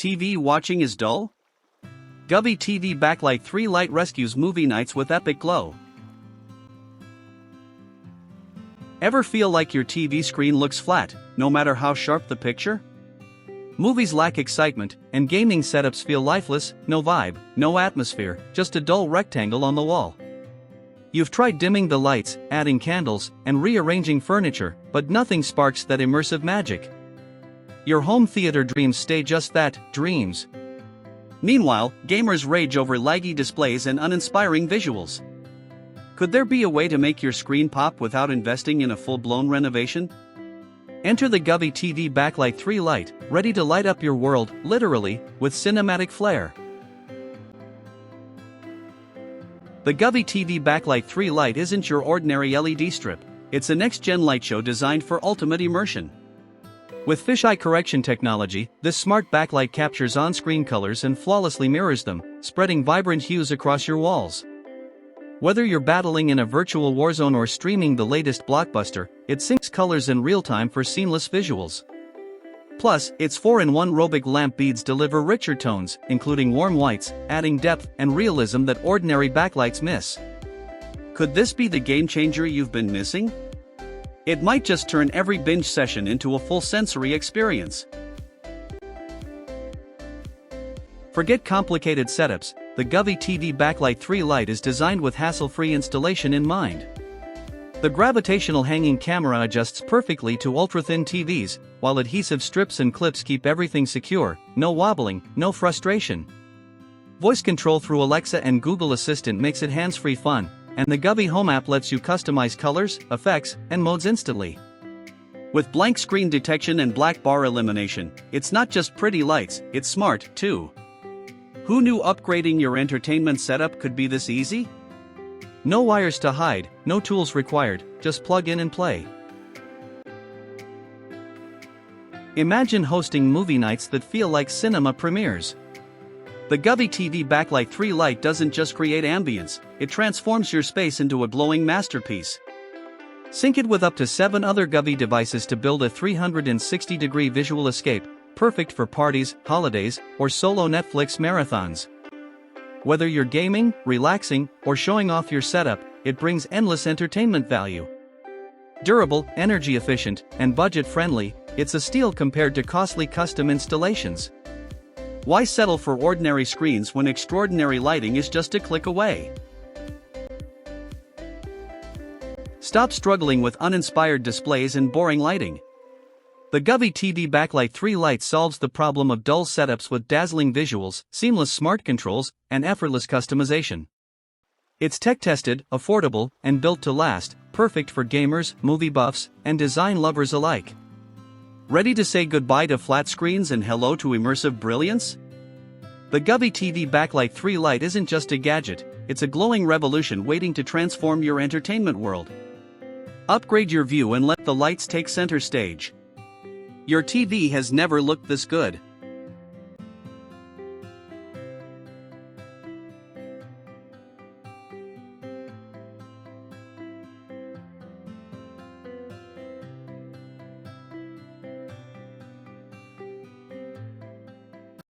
TV watching is dull? Govee TV Backlight 3 Lite rescues movie nights with epic glow. Ever feel like your TV screen looks flat, no matter how sharp the picture? Movies lack excitement, and gaming setups feel lifeless, no vibe, no atmosphere, just a dull rectangle on the wall. You've tried dimming the lights, adding candles, and rearranging furniture, but nothing sparks that immersive magic. Your home theater dreams stay just that, dreams. Meanwhile, gamers rage over laggy displays and uninspiring visuals. Could there be a way to make your screen pop without investing in a full-blown renovation? Enter the Govee TV Backlight 3 Lite, ready to light up your world, literally, with cinematic flair. The Govee TV Backlight 3 Lite isn't your ordinary LED strip, it's a next-gen light show designed for ultimate immersion. With fisheye correction technology, this smart backlight captures on-screen colors and flawlessly mirrors them, spreading vibrant hues across your walls. Whether you're battling in a virtual warzone or streaming the latest blockbuster, it syncs colors in real time for seamless visuals. Plus, its 4-in-1 Robic lamp beads deliver richer tones, including warm whites, adding depth and realism that ordinary backlights miss. Could this be the game changer you've been missing? It might just turn every binge session into a full sensory experience. Forget complicated setups, the Govee TV Backlight 3 Lite is designed with hassle-free installation in mind. The Gravitational hanging camera adjusts perfectly to ultra-thin TVs, while adhesive strips and clips keep everything secure, no wobbling, no frustration. Voice control through Alexa and Google Assistant makes it hands-free fun, and the Govee Home app lets you customize colors, effects, and modes instantly. With blank screen detection and black bar elimination, it's not just pretty lights, it's smart, too. Who knew upgrading your entertainment setup could be this easy? No wires to hide, no tools required, just plug in and play. Imagine hosting movie nights that feel like cinema premieres. The Govee TV Backlight 3 Lite doesn't just create ambience, it transforms your space into a glowing masterpiece. Sync it with up to 7 other Govee devices to build a 360-degree visual escape, perfect for parties, holidays, or solo Netflix marathons. Whether you're gaming, relaxing, or showing off your setup, it brings endless entertainment value. Durable, energy efficient, and budget-friendly, it's a steal compared to costly custom installations. Why settle for ordinary screens when extraordinary lighting is just a click away? Stop struggling with uninspired displays and boring lighting. The Govee TV Backlight 3 Lite solves the problem of dull setups with dazzling visuals, seamless smart controls, and effortless customization. It's tech-tested, affordable, and built to last, perfect for gamers, movie buffs, and design lovers alike. Ready to say goodbye to flat screens and hello to immersive brilliance? The Govee TV Backlight 3 Lite isn't just a gadget, it's a glowing revolution waiting to transform your entertainment world. Upgrade your view and let the lights take center stage. Your TV has never looked this good.